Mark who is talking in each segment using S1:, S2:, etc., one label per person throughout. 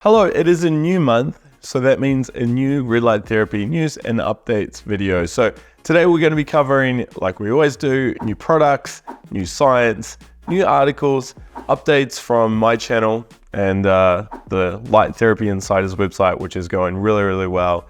S1: Hello, it is a new month, so that means a new red light therapy news and updates video. So today we're going to be covering, like we always do, new products, new science, new articles, updates from my channel and the Light Therapy Insiders website, which is going really well.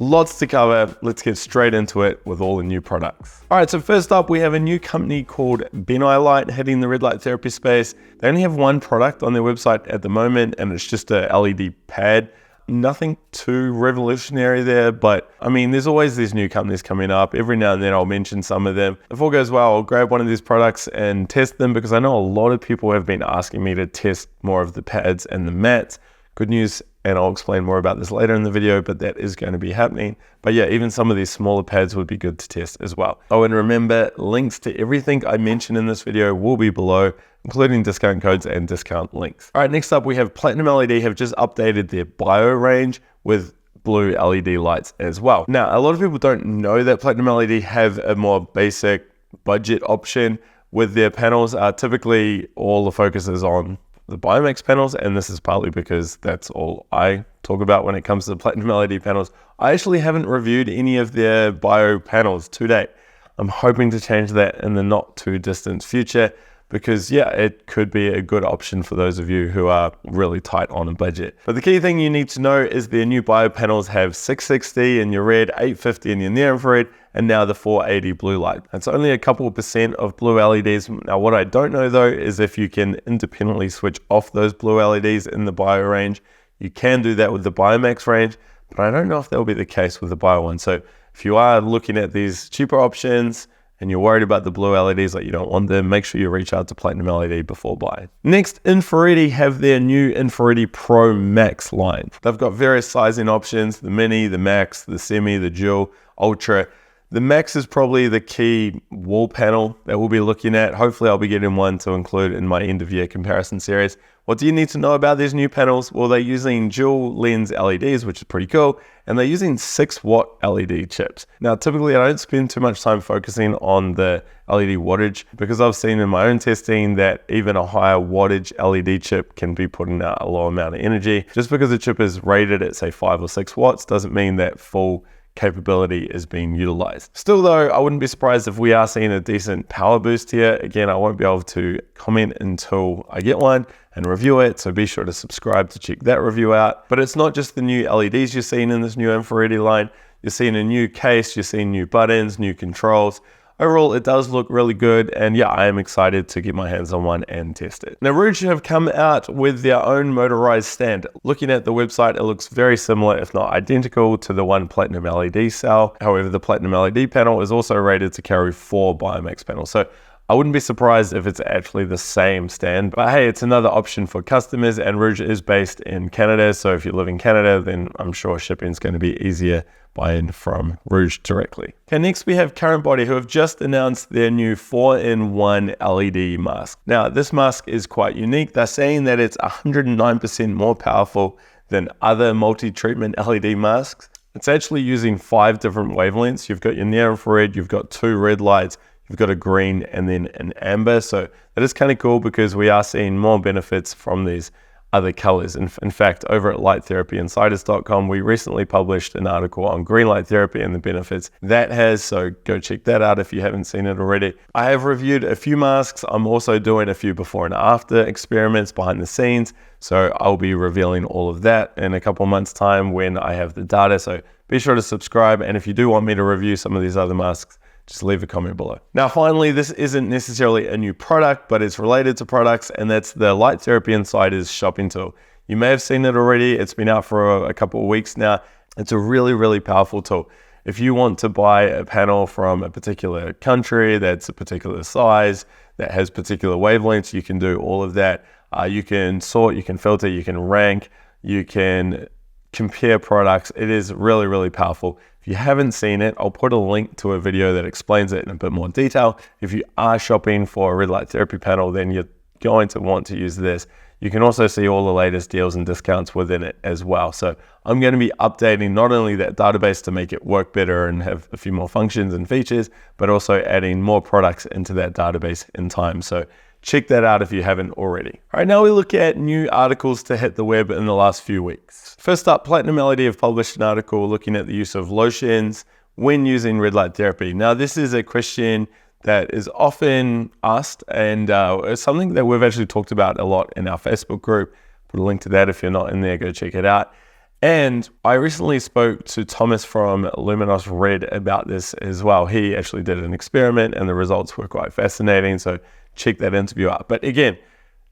S1: Lots to cover. Let's get straight into it with all the new products. All right, so first up, we have a new company called Light hitting the red light therapy space. They only have one product on their website at the moment, and it's just a LED pad. Nothing too revolutionary there, but I mean, there's always these new companies coming up. Every now and then I'll mention some of them. If all goes well, I'll grab one of these products and test them because I know a lot of people have been asking me to test more of the pads and the mats. Good news, and I'll explain more about this later in the video, but that is going to be happening. But yeah, even some of these smaller pads would be good to test as well. Oh, and remember, links to everything I mentioned in this video will be below, including discount codes and discount links. All right, next up we have PlatinumLED have just updated their bio range with blue LED lights as well. Now, a lot of people don't know that PlatinumLED have a more basic budget option with their panels. Typically, all the focus is on the Biomax panels, and this is partly because that's all I talk about when it comes to the PlatinumLED panels. I actually haven't reviewed any of their bio panels to date. I'm hoping to change that in the not too distant future because yeah, it could be a good option for those of you who are really tight on a budget. But the key thing you need to know is their new bio panels have 660 in your red, 850 in your near infrared, and now the 480 blue light. It's only a couple % of blue LEDs. Now what I don't know though is if you can independently switch off those blue LEDs in the bio range. You can do that with the Biomax range, but I don't know if that will be the case with the bio one. So if you are looking at these cheaper options and you're worried about the blue LEDs, like you don't want them, make sure you reach out to PlatinumLED before buying. Next, Infraredi have their new Infraredi Pro Max line. They've got various sizing options, the Mini, the Max, the Semi, the Dual, Ultra. The Max is probably the key wall panel that we'll be looking at. Hopefully I'll be getting one to include in my end of year comparison series. What do you need to know about these new panels? Well, they're using dual lens LEDs, which is pretty cool, and they're using 6-watt LED chips. Now, typically I don't spend too much time focusing on the LED wattage because I've seen in my own testing that even a higher wattage LED chip can be putting out a low amount of energy. Just because the chip is rated at say 5 or 6 watts doesn't mean that full capability is being utilized. Still though, I wouldn't be surprised if we are seeing a decent power boost here. Again, I won't be able to comment until I get one and review it, so be sure to subscribe to check that review out. But it's not just the new LEDs you're seeing in this new Infraredi line. You're seeing a new case, you're seeing new buttons, new controls. Overall, it does look really good, and yeah, I am excited to get my hands on one and test it. Now, Rouge have come out with their own motorized stand. Looking at the website, it looks very similar, if not identical, to the one PlatinumLED sell. However, the PlatinumLED panel is also rated to carry 4 Biomax panels. So I wouldn't be surprised if it's actually the same stand, but hey, it's another option for customers, and Rouge is based in Canada. So if you live in Canada, then I'm sure shipping is going to be easier buying from Rouge directly. Okay, next we have CurrentBody, who have just announced their new 4-in-1 LED mask. Now, this mask is quite unique. They're saying that it's 109% more powerful than other multi-treatment LED masks. It's actually using 5 different wavelengths. You've got your near infrared, you've got 2 red lights, you've got a green and then an amber. So that is kind of cool because we are seeing more benefits from these other colors. In fact, over at lighttherapyinsiders.com, we recently published an article on green light therapy and the benefits that has, so go check that out if you haven't seen it already. I have reviewed a few masks. I'm also doing a few before and after experiments behind the scenes, so I'll be revealing all of that in a couple months time when I have the data. So be sure to subscribe, and if you do want me to review some of these other masks, just leave a comment below. Now, finally, this isn't necessarily a new product, but it's related to products, and that's the Light Therapy Insiders shopping tool. You may have seen it already. It's been out for a couple of weeks now. It's a really powerful tool. If you want to buy a panel from a particular country that's a particular size, that has particular wavelengths, you can do all of that. You can sort, you can filter, you can rank, you can compare products. It is really powerful. If you haven't seen it, I'll put a link to a video that explains it in a bit more detail. If you are shopping for a red light therapy panel, then you're going to want to use this. You can also see all the latest deals and discounts within it as well. So I'm going to be updating not only that database to make it work better and have a few more functions and features, but also adding more products into that database in time. So check that out if you haven't already. All right, now we look at new articles to hit the web in the last few weeks. First up, PlatinumLED have published an article looking at the use of lotions when using red light therapy. Now, this is a question that is often asked, and it's something that we've actually talked about a lot in our Facebook group. Put a link to that if you're not in there, go check it out. And I recently spoke to Thomas from Luminous Red about this as well. He actually did an experiment and the results were quite fascinating, so check that interview out. But again,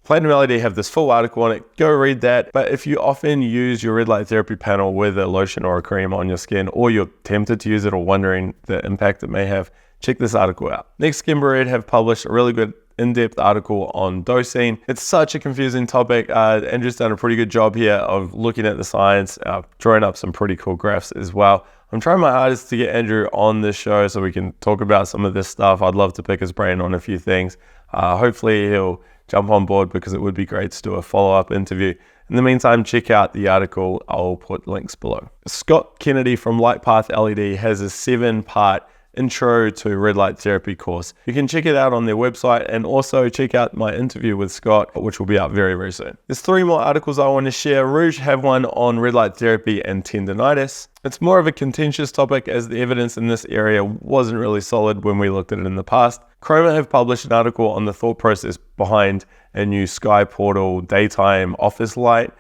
S1: PlatinumLED have this full article on it, go read that. But if you often use your red light therapy panel with a lotion or a cream on your skin, or you're tempted to use it or wondering the impact it may have, check this article out. Next, Infraredi have published a really good in-depth article on dosing. It's such a confusing topic. Andrew's done a pretty good job here of looking at the science, drawing up some pretty cool graphs as well. I'm trying my hardest to get Andrew on this show so we can talk about some of this stuff. I'd love to pick his brain on a few things. Hopefully he'll jump on board because it would be great to do a follow-up interview. In the meantime, check out the article. I'll put links below. Scott Kennedy from Lightpath LED has a 7-part intro to red light therapy course. You can check it out on their website, and also check out my interview with Scott, which will be out very, very soon. There's 3 more articles I want to share. Rouge have one on red light therapy and tendinitis. It's more of a contentious topic as the evidence in this area wasn't really solid when we looked at it in the past. Chroma have published an article on the thought process behind a new Sky Portal daytime office light.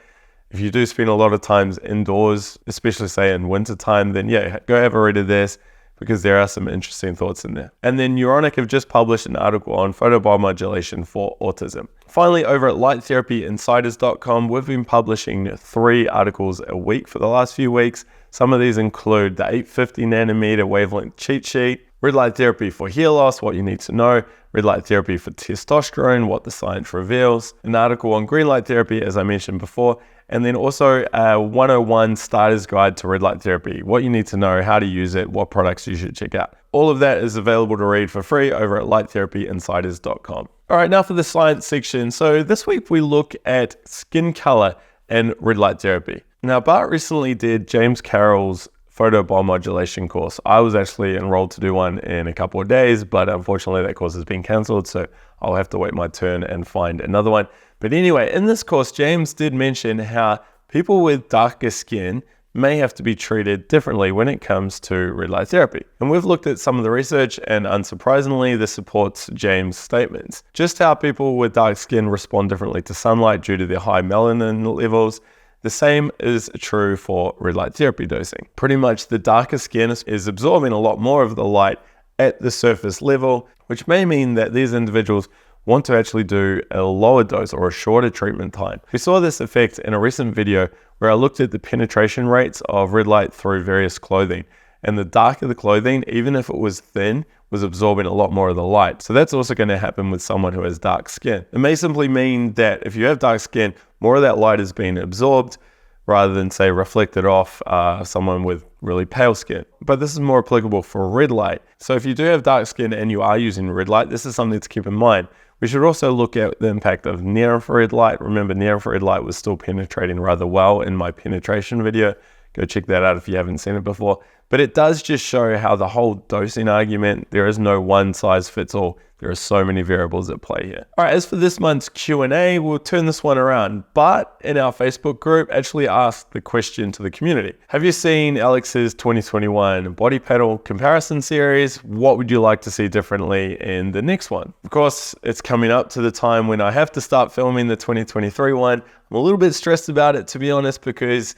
S1: If you do spend a lot of times indoors, especially say in winter time, then yeah, go have a read of this, because there are some interesting thoughts in there. And then Neuronic have just published an article on photobiomodulation for autism. Finally, over at lighttherapyinsiders.com, we've been publishing 3 articles a week for the last few weeks. Some of these include the 850 nanometer wavelength cheat sheet, red light therapy for hair loss, what you need to know, red light therapy for testosterone, what the science reveals, an article on green light therapy, as I mentioned before, and then also a 101 starter's guide to red light therapy, what you need to know, how to use it, what products you should check out. All of that is available to read for free over at lighttherapyinsiders.com. All right, now for the science section. So this week we look at skin color and red light therapy. Now, Bart recently did James Carroll's photobiomodulation course. I was actually enrolled to do one in a couple of days, but unfortunately that course has been cancelled, so I'll have to wait my turn and find another one. But anyway, in this course, James did mention how people with darker skin may have to be treated differently when it comes to red light therapy. And we've looked at some of the research, and unsurprisingly, this supports James' statements. Just how people with dark skin respond differently to sunlight due to their high melanin levels, the same is true for red light therapy dosing. Pretty much the darker skin is absorbing a lot more of the light at the surface level, which may mean that these individuals want to actually do a lower dose or a shorter treatment time. We saw this effect in a recent video where I looked at the penetration rates of red light through various clothing. And the darker the clothing, even if it was thin, was absorbing a lot more of the light. So that's also going to happen with someone who has dark skin. It may simply mean that if you have dark skin, more of that light is being absorbed rather than, say, reflected off someone with really pale skin. But this is more applicable for red light. So if you do have dark skin and you are using red light, this is something to keep in mind. We should also look at the impact of near-infrared light. Remember, near-infrared light was still penetrating rather well in my penetration video. Go check that out if you haven't seen it before. But it does just show how the whole dosing argument, there is no one size fits all. There are so many variables at play here. All right, as for this month's Q&A, we'll turn this one around. But in our Facebook group, actually asked the question to the community. Have you seen Alex's 2021 body pedal comparison series? What would you like to see differently in the next one? Of course, it's coming up to the time when I have to start filming the 2023 one. I'm a little bit stressed about it, to be honest, because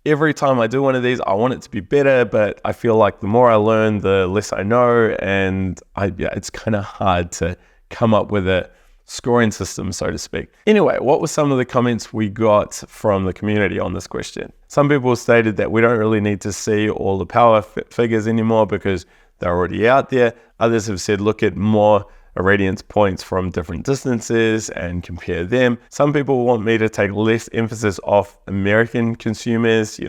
S1: every time I do one of these, I want it to be better, but I feel like the more I learn, the less I know, and it's kind of hard to come up with a scoring system, so to speak. Anyway, what were some of the comments we got from the community on this question? Some people stated that we don't really need to see all the power figures anymore because they're already out there. Others have said look at more irradiance points from different distances and compare them. Some people want me to take less emphasis off American consumers,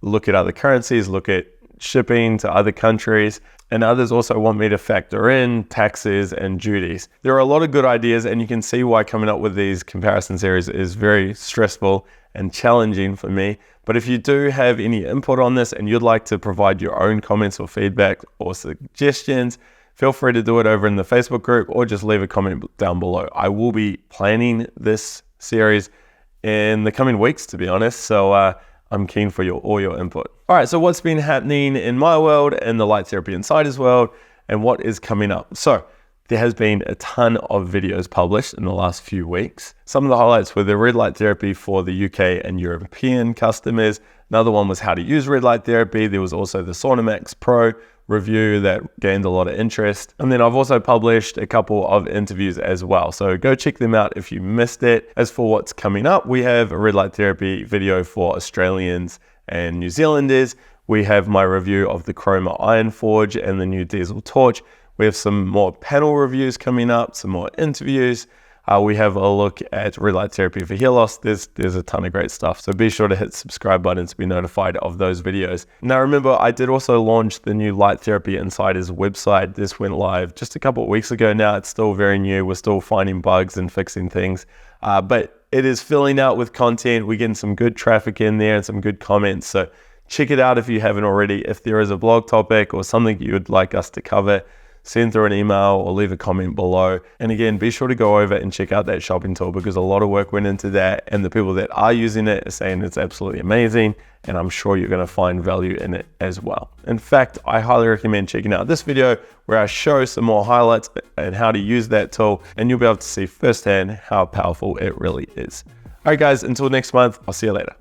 S1: look at other currencies, look at shipping to other countries. And others also want me to factor in taxes and duties. There are a lot of good ideas, and you can see why coming up with these comparison series is very stressful and challenging for me. But if you do have any input on this and you'd like to provide your own comments or feedback or suggestions, feel free to do it over in the Facebook group or just leave a comment down below. I will be planning this series in the coming weeks, to be honest. So I'm keen for all your input. All right, so what's been happening in my world and the Light Therapy Insiders world and what is coming up? So there has been a ton of videos published in the last few weeks. Some of the highlights were the red light therapy for the UK and European customers. Another one was how to use red light therapy. There was also the SaunaMax Pro review that gained a lot of interest. And then I've also published a couple of interviews as well. So go check them out if you missed it. As for what's coming up, we have a red light therapy video for Australians and New Zealanders. We have my review of the Chroma Iron Forge and the new diesel torch. We have some more panel reviews coming up, some more interviews. We have a look at red light therapy for hair loss. There's a ton of great stuff. So be sure to hit the subscribe button to be notified of those videos. Now remember, I did also launch the new Light Therapy Insiders website. This went live just a couple of weeks ago now. It's still very new. We're still finding bugs and fixing things. But it is filling out with content. We're getting some good traffic in there and some good comments. So check it out if you haven't already. If there is a blog topic or something you would like us to cover, send through an email or leave a comment below. And again, be sure to go over and check out that shopping tool because a lot of work went into that. And the people that are using it are saying it's absolutely amazing. And I'm sure you're going to find value in it as well. In fact, I highly recommend checking out this video where I show some more highlights and how to use that tool. And you'll be able to see firsthand how powerful it really is. All right, guys, until next month, I'll see you later.